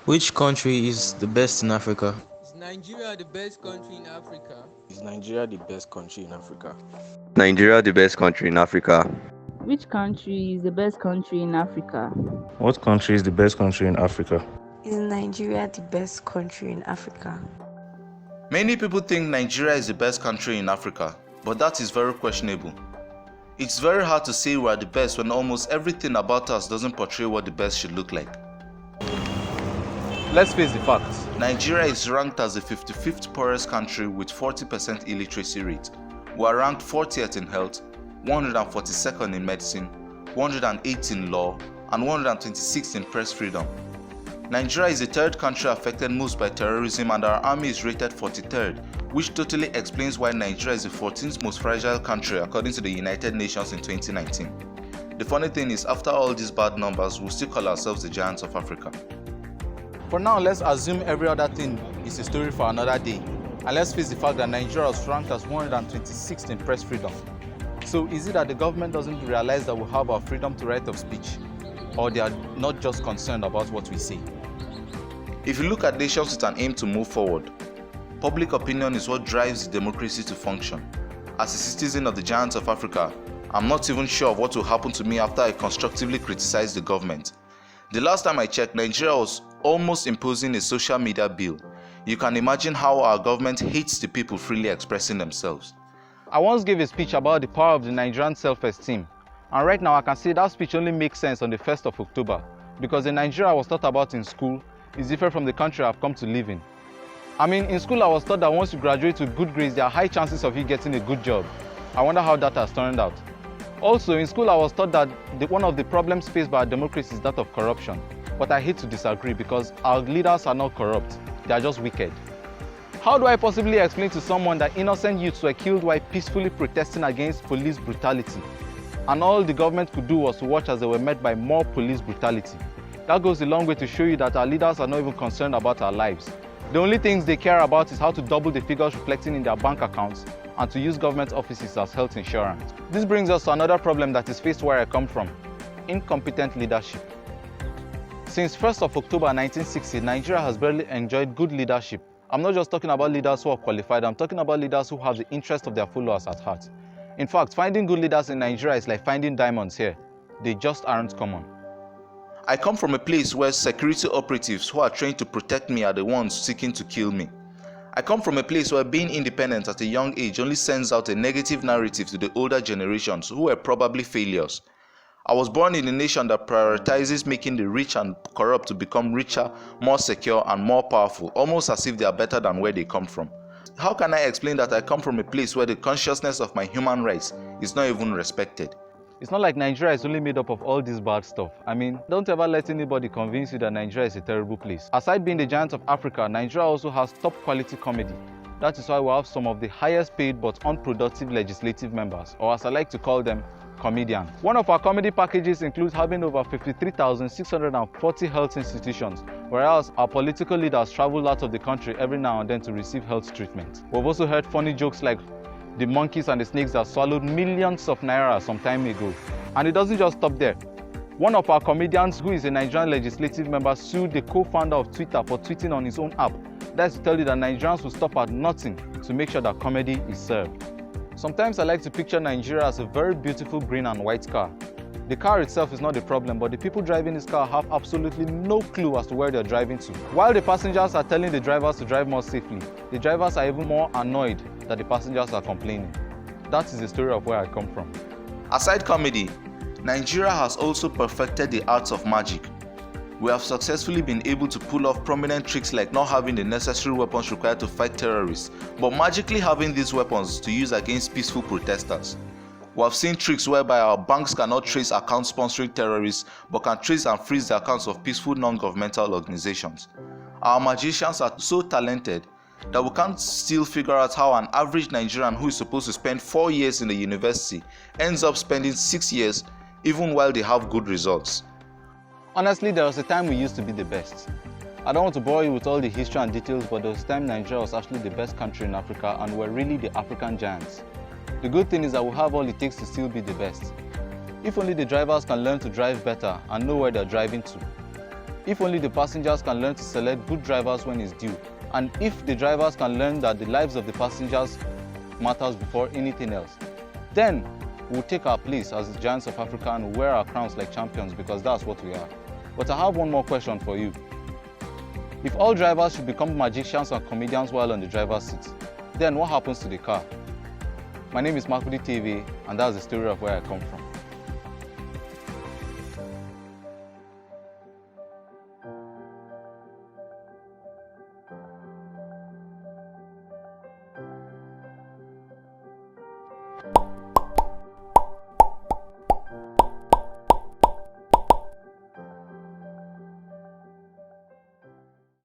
Which country is the best in Africa? Is Nigeria the best country in Africa? Is Nigeria the best country in Africa? Nigeria the best country in Africa? Which country is the best country in Africa? What country is the best country in Africa? Is Nigeria the best country in Africa? Many people think Nigeria is the best country in Africa, but that is very questionable. It's very hard to say we are the best when almost everything about us doesn't portray what the best should look like. Let's face the facts. Nigeria is ranked as the 55th poorest country with 40% illiteracy rate. We are ranked 40th in health, 142nd in medicine, 108th in law, and 126th in press freedom. Nigeria is the third country affected most by terrorism, and our army is rated 43rd, which totally explains why Nigeria is the 14th most fragile country according to the United Nations in 2019. The funny thing is, after all these bad numbers, we still call ourselves the giants of Africa. For now, let's assume every other thing is a story for another day. And let's face the fact that Nigeria was ranked as 126th in press freedom. So is it that the government doesn't realize that we have our freedom to right of speech? Or they are not just concerned about what we say? If you look at nations with an aim to move forward, public opinion is what drives the democracy to function. As a citizen of the giants of Africa, I'm not even sure of what will happen to me after I constructively criticize the government. The last time I checked, Nigeria was almost imposing a social media bill. You can imagine how our government hates the people freely expressing themselves. I once gave a speech about the power of the Nigerian self-esteem. And right now I can say that speech only makes sense on the 1st of October. Because the Nigeria I was taught about in school is different from the country I've come to live in. I mean, in school I was taught that once you graduate with good grades, there are high chances of you getting a good job. I wonder how that has turned out. Also, in school I was taught that one of the problems faced by our democracy is that of corruption. But I hate to disagree because our leaders are not corrupt, they are just wicked. How do I possibly explain to someone that innocent youths were killed while peacefully protesting against police brutality? And all the government could do was to watch as they were met by more police brutality. That goes a long way to show you that our leaders are not even concerned about our lives. The only things they care about is how to double the figures reflecting in their bank accounts and to use government offices as health insurance. This brings us to another problem that is faced where I come from: incompetent leadership. Since 1st of October 1960, Nigeria has barely enjoyed good leadership. I'm not just talking about leaders who are qualified, I'm talking about leaders who have the interest of their followers at heart. In fact, finding good leaders in Nigeria is like finding diamonds here. They just aren't common. I come from a place where security operatives who are trained to protect me are the ones seeking to kill me. I come from a place where being independent at a young age only sends out a negative narrative to the older generations who were probably failures. I was born in a nation that prioritizes making the rich and corrupt to become richer, more secure, and more powerful, almost as if they are better than where they come from. How can I explain that I come from a place where the consciousness of my human rights is not even respected? It's not like Nigeria is only made up of all this bad stuff. I mean, don't ever let anybody convince you that Nigeria is a terrible place. Aside being the giant of Africa, Nigeria also has top quality comedy. That is why we have some of the highest paid but unproductive legislative members, or as I like to call them, comedians. One of our comedy packages includes having over 53,640 health institutions, whereas our political leaders travel out of the country every now and then to receive health treatment. We've also heard funny jokes like the monkeys and the snakes that swallowed millions of naira some time ago. And it doesn't just stop there. One of our comedians, who is a Nigerian legislative member, sued the co-founder of Twitter for tweeting on his own app. That's to tell you that Nigerians will stop at nothing to make sure that comedy is served. Sometimes I like to picture Nigeria as a very beautiful green and white car. The car itself is not the problem, but the people driving this car have absolutely no clue as to where they're driving to. While the passengers are telling the drivers to drive more safely, the drivers are even more annoyed that the passengers are complaining. That is the story of where I come from. Aside comedy, Nigeria has also perfected the arts of magic. We have successfully been able to pull off prominent tricks like not having the necessary weapons required to fight terrorists, but magically having these weapons to use against peaceful protesters. We have seen tricks whereby our banks cannot trace accounts sponsoring terrorists, but can trace and freeze the accounts of peaceful non-governmental organizations. Our magicians are so talented that we can't still figure out how an average Nigerian who is supposed to spend 4 years in the university ends up spending 6 years even while they have good results. Honestly, there was a time we used to be the best. I don't want to bore you with all the history and details, but there was a time Nigeria was actually the best country in Africa and we're really the African giants. The good thing is that we have all it takes to still be the best. If only the drivers can learn to drive better and know where they're driving to. if only the passengers can learn to select good drivers when it's due, and if the drivers can learn that the lives of the passengers matters before anything else, then we'll take our place as the giants of Africa and wear our crowns like champions, because that's what we are. But I have one more question for you. If all drivers should become magicians and comedians while on the driver's seat, then what happens to the car? My name is Makudi TV, and that's the story of where I come from.